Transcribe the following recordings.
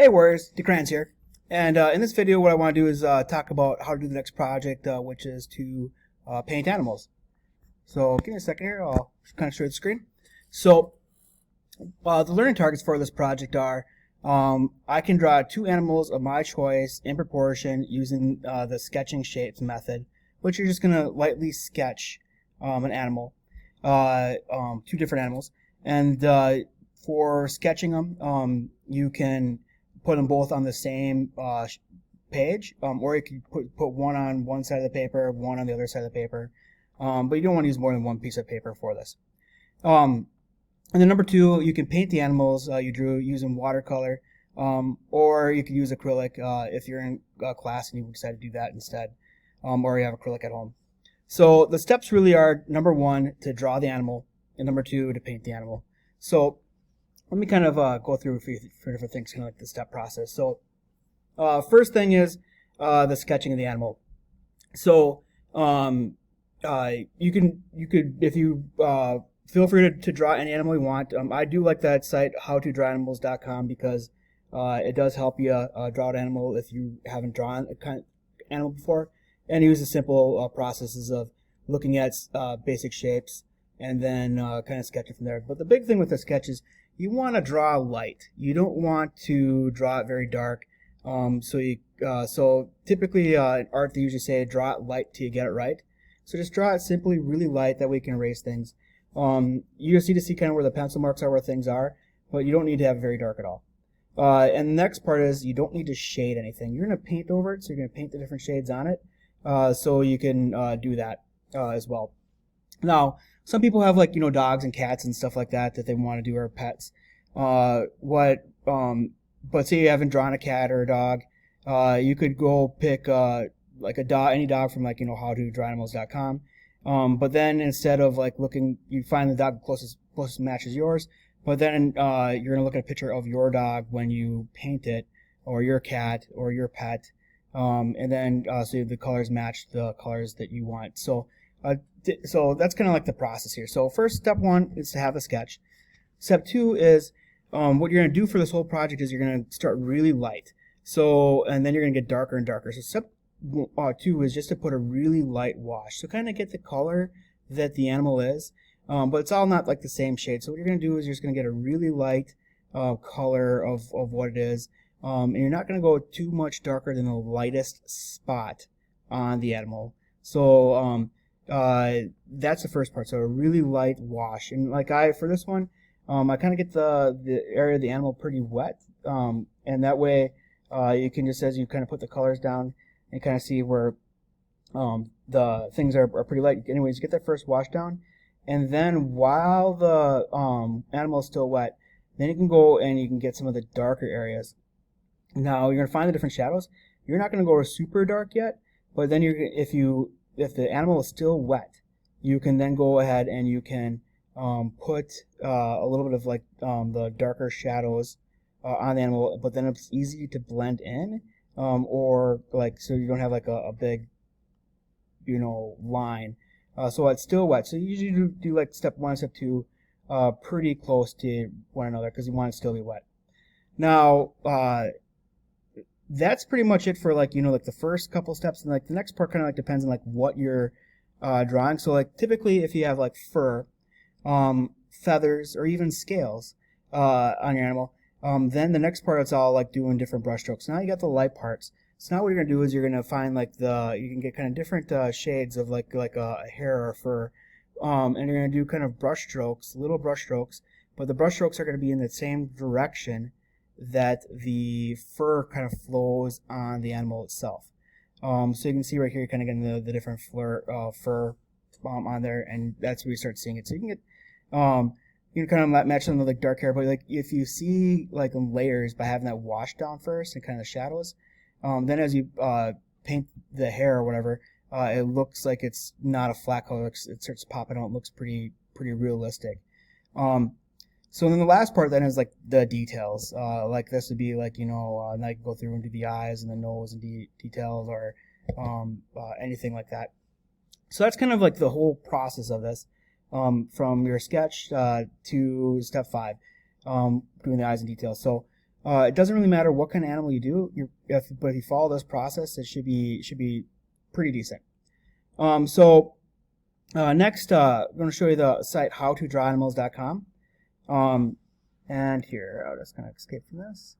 Hey Warriors, DeCrans here. And in this video what I want to do is talk about how to do the next project, which is to paint animals. So give me a second here, I'll kind of show you the screen. So the learning targets for this project are I can draw two animals of my choice in proportion using the sketching shapes method, which you're just going to lightly sketch an animal, two different animals. And for sketching them, you can put them both on the same page, or you can put one on one side of the paper, one on the other side of the paper, but you don't want to use more than one piece of paper for this. And then number two, you can paint the animals you drew using watercolor, or you could use acrylic if you're in class and you decide to do that instead, or you have acrylic at home. So the steps really are, number one, to draw the animal, and number two, to paint the animal. So let me kind of go through a few different things, kind of like the step process. So first thing is the sketching of the animal. So you could if you feel free to draw any animal you want. I do like that site howtodrawanimals.com because it does help you draw an animal if you haven't drawn a kind of animal before, and use the simple processes of looking at basic shapes and then kind of sketching from there. But the big thing with the sketch is you want to draw light. You don't want to draw it very dark. So typically in art they usually say draw it light till you get it right. So just draw it simply really light, that way you can erase things. You just need to see kind of where the pencil marks are, where things are, but you don't need to have it very dark at all. And the next part is you don't need to shade anything. You're going to paint over it, so you're going to paint the different shades on it, so you can do that as well. Now, some people have dogs and cats and stuff like that they want to do, or pets. But say you haven't drawn a cat or a dog, you could go pick like a dog, any dog from howtodrawanimals.com. But then instead of looking, you find the dog closest matches yours. But then you're gonna look at a picture of your dog when you paint it, or your cat or your pet, and then so the colors match the colors that you want. So that's kind of like the process here. So first, step one is to have a sketch. Step two is what you're going to do for this whole project is you're going to start really light. So, and then you're going to get darker and darker. So step two is just to put a really light wash. So kind of get the color that the animal is, but it's all not like the same shade. So what you're going to do is you're just going to get a really light color of what it is. And you're not going to go too much darker than the lightest spot on the animal. So that's the first part. So a really light wash. And for this one, I kind of get the area of the animal pretty wet, and that way you can just, as you kind of put the colors down and kind of see where the things are pretty light. Anyways, get that first wash down, and then while the animal is still wet, then you can go and you can get some of the darker areas. Now you're gonna find the different shadows. You're not gonna go super dark yet, but then if the animal is still wet, you can then go ahead and you can put a little bit of the darker shadows on the animal, but then it's easy to blend in, or so you don't have a big line. So it's still wet. So you usually do step one and step two pretty close to one another because you want it to still be wet. Now that's pretty much it for the first couple steps, and the next part kind of depends on what you're drawing. So typically if you have fur, feathers, or even scales on your animal, then the next part is all doing different brush strokes. Now you got the light parts. So now what you're gonna do is you're gonna find you can get kind of different shades of a hair or fur, and you're gonna do kind of brush strokes, little brush strokes, but the brush strokes are gonna be in the same direction that the fur kind of flows on the animal itself. So you can see right here, you're kind of getting the different fur on there, and that's where you start seeing it. So you can get you can kind of match them with dark hair, but if you see layers by having that wash down first and kind of the shadows, then as you paint the hair or whatever, it looks like it's not a flat color. It starts popping out. It looks pretty realistic. So then the last part then is the details. This would be and I can go through and do the eyes and the nose and details, or anything like that. So that's kind of the whole process of this, from your sketch to step 5, doing the eyes and details. So It doesn't really matter what kind of animal you do, but if you follow this process, it should be pretty decent. Next, I'm going to show you the site howtodrawanimals.com. And here, I'll just kind of escape from this.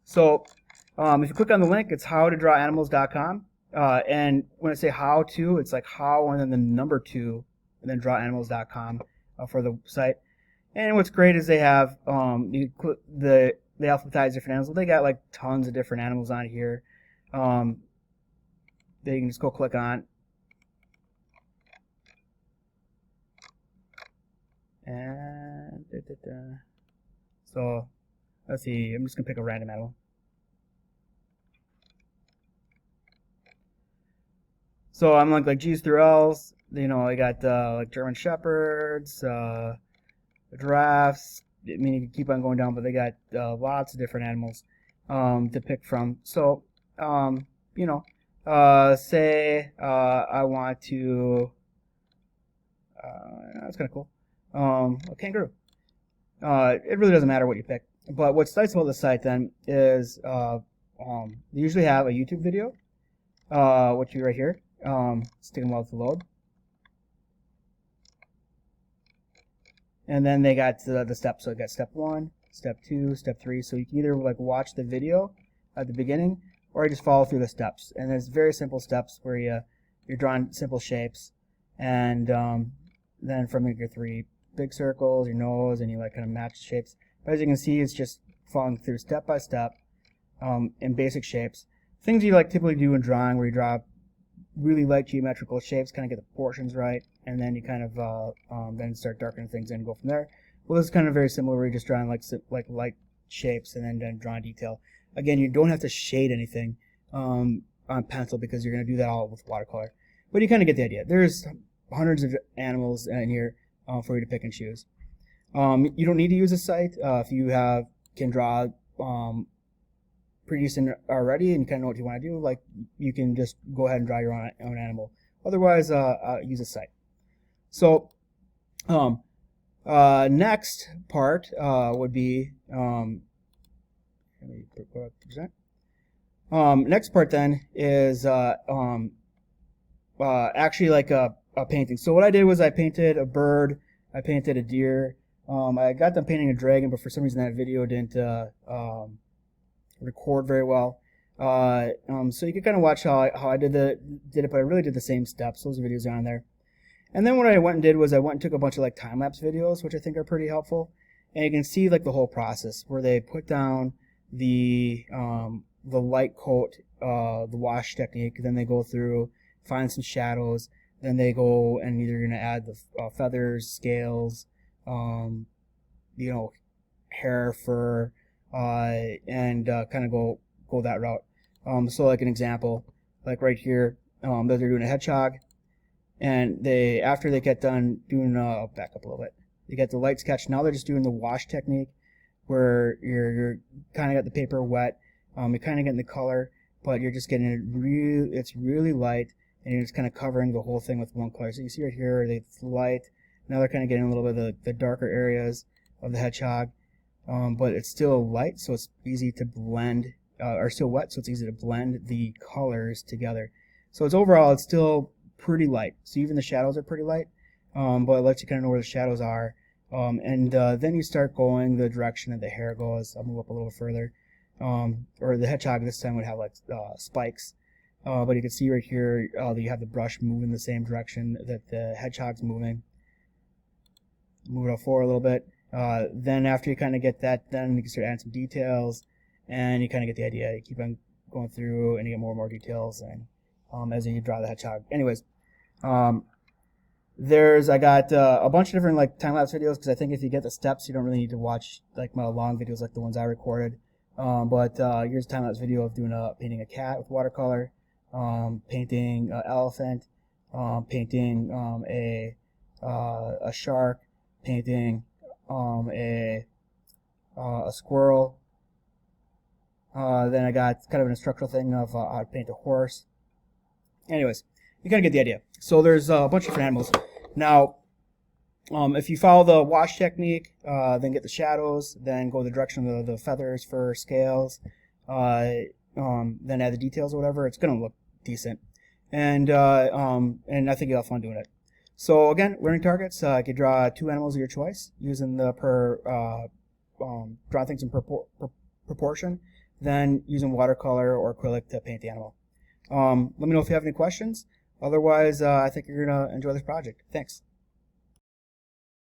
So, if you click on the link, it's howtodrawanimals.com. And when I say how to, it's like how and then the number 2, and then drawanimals.com for the site. And what's great is they have they alphabetize different animals. They got like tons of different animals on here. They can just go click on. And so let's see. I'm just gonna pick a random animal. So I'm like G's through L's. You know, I got like German Shepherds, giraffes. I mean, you can keep on going down, but they got lots of different animals to pick from. So you know, say I want to. That's kind of cool. A kangaroo. It really doesn't matter what you pick. But what's nice about the site then is they usually have a YouTube video, which you right here. It's taking a while to load. And then they got the steps. So you got step 1, step 2, step 3. So you can either like watch the video at the beginning, or you just follow through the steps. And there's very simple steps where you're drawing simple shapes, and then from your 3 big circles, your nose, and you like kind of match shapes. But as you can see, it's just following through step by step in basic shapes. Things you like typically do in drawing, where you draw really light geometrical shapes, kind of get the proportions right, and then you kind of then start darkening things in and go from there. Well, this is kind of very similar, where you're just drawing like light shapes and then drawing detail. Again, you don't have to shade anything on pencil, because you're going to do that all with watercolor. But you kind of get the idea. There's hundreds of animals in here for you to pick and choose. You don't need to use a site if you can draw pretty decent already and you kind of know what you want to do. Like, you can just go ahead and draw your own animal. Otherwise, use a site. So next part would be next part then is actually like a painting. So what I did was I painted a bird, I painted a deer. I got them painting a dragon, but for some reason that video didn't record very well. So you can kind of watch how I did it, but I really did the same steps. Those videos are on there. And then what I went and did was I went and took a bunch of like time-lapse videos, which I think are pretty helpful. And you can see like the whole process where they put down the light coat, the wash technique. Then they go through, find some shadows. Then they go and either going to add the feathers, scales, you know, hair, fur, and kind of go that route. So like an example, like right here, that they're doing a hedgehog, and after they get done doing, I'll back up a little bit. They get the light sketch. Now they're just doing the wash technique, where you're kind of got the paper wet, you're kind of getting the color, but you're just getting it it's really light, and you're just kind of covering the whole thing with one color. So you see right here, it's light. Now they're kind of getting a little bit of the darker areas of the hedgehog, but it's still light, so it's easy to blend, or still wet, so it's easy to blend the colors together. So overall, it's still pretty light. So even the shadows are pretty light, but it lets you kind of know where the shadows are. And then you start going the direction that the hair goes. I'll move up a little further. Or the hedgehog this time would have like spikes. But you can see right here, you have the brush moving the same direction that the hedgehog's moving. Move it forward a little bit. Then after you kind of get that, then you can start adding some details, and you kind of get the idea. You keep on going through, and you get more and more details, and as you draw the hedgehog. Anyways, I got a bunch of different like time-lapse videos, because I think if you get the steps, you don't really need to watch like my long videos like the ones I recorded. But here's a time-lapse video of painting a cat with watercolor, painting an elephant, painting a shark, painting a squirrel. Then I got kind of an instructional thing of how to paint a horse. Anyways, you kind of get the idea. So there's a bunch of different animals. Now, If you follow the wash technique, then get the shadows, then go the direction of the feathers for scales, then add the details or whatever, it's going to look decent. And I think you'll have fun doing it. So again, learning targets, you can draw 2 animals of your choice using the draw things in proportion, then using watercolor or acrylic to paint the animal. Let me know if you have any questions. Otherwise, I think you're going to enjoy this project. Thanks.